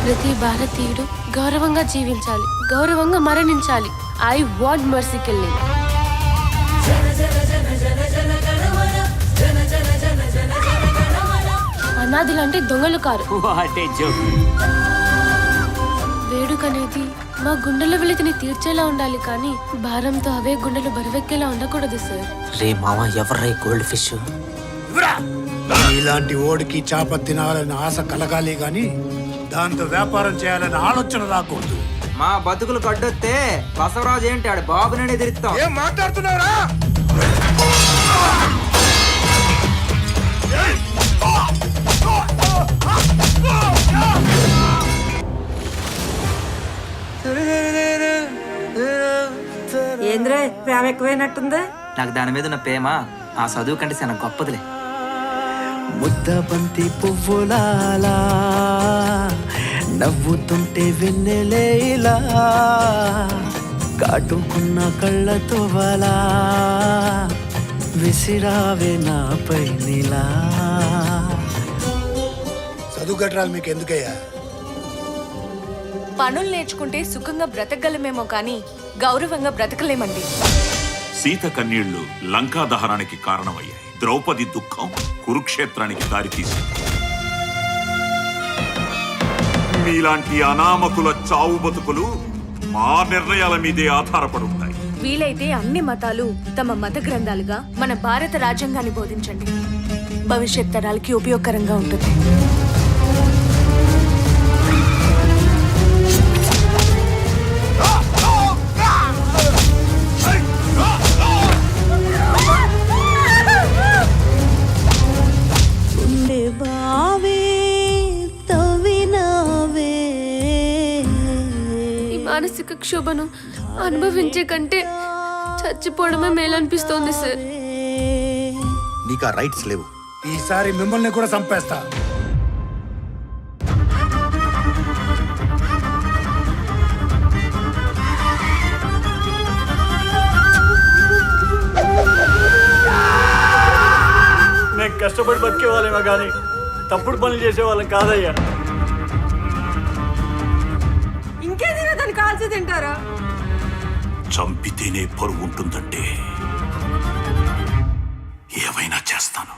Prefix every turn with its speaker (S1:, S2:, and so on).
S1: ప్రతి భారతీయుడు గౌరవంగా జీవించాలి, గౌరవంగా మరణించాలి. I want mercy killing. అనాథులంటే దొంగలు కారు. వేడుక అనేది మా గుండెల వెలితిని తీర్చేలా ఉండాలి, కానీ భారంతో అవే గుండెలు బరువెక్కేలా ఉండకూడదు సార్.
S2: రే మామ, ఎవర్రా గోల్డ్ ఫిష్?
S3: ఇలాంటి ఓడికి చేప తినాలని ఆశ కలగాలి గాని దాంతో వ్యాపారం చేయాలని ఆలోచన రాకూడదు.
S4: మా బతుకులు కడ్డొస్తే బసవరాజు ఏంటి ఆడు బాబు నేను ఎదిరిస్తాం.
S3: ఏం మాట్లాడుతున్నారా?
S5: ఏంద్రే ప్రేమ ఎక్కువైనట్టుందా?
S4: నాకు దాని మీద ఉన్న ప్రేమ ఆ చదువు కంటే చాలా గొప్పదిలే.
S6: ముద్ద బంతి పువ్వులాలా నవ్వుతుంటే వెన్నెలేలా కాటుకున్న కళ్ళతో వలా విసిరావే నాపై నీలా.
S3: చదువు కట్టరాలు మీకు ఎందుకయ్యా?
S7: పనులు నేర్చుకుంటే సుఖంగా బ్రతకగలమేమో కానీ గౌరవంగా బ్రతకలేమండి.
S8: సీత కన్నీళ్లు లంకా దహనానికి కారణమయ్యాయి. ద్రౌపది దుఃఖం కురుక్షేత్రానికి దారితీసింది. మీలాంటి అనామకుల చావు బతుకులు మా నిర్ణయాల మీదే ఆధారపడి ఉంటాయి.
S7: వీలైతే అన్ని మతాలు తమ మత గ్రంథాలుగా మన భారత రాజ్యాంగాన్ని బోధించండి. భవిష్యత్ తరాలకి ఉపయోగకరంగా ఉంటుంది.
S1: మానసిక క్షోభను అనుభవించే కంటే చచ్చిపోవడమే మేలనిపిస్తోంది సార్.
S3: నీకు ఆ రైట్స్ లేవు. ఈసారి మిమ్మల్ని కూడా చంపేస్తా.
S9: మేము కష్టపడి బతికే వాళ్ళేమో కానీ తప్పుడు పనులు చేసే వాళ్ళం కాదయ్యా.
S5: ఇంకేదైనా దాన్ని కాల్చి తింటారా?
S8: చంపితేనే పరువు ఉంటుందంటే ఏవైనా చేస్తాను.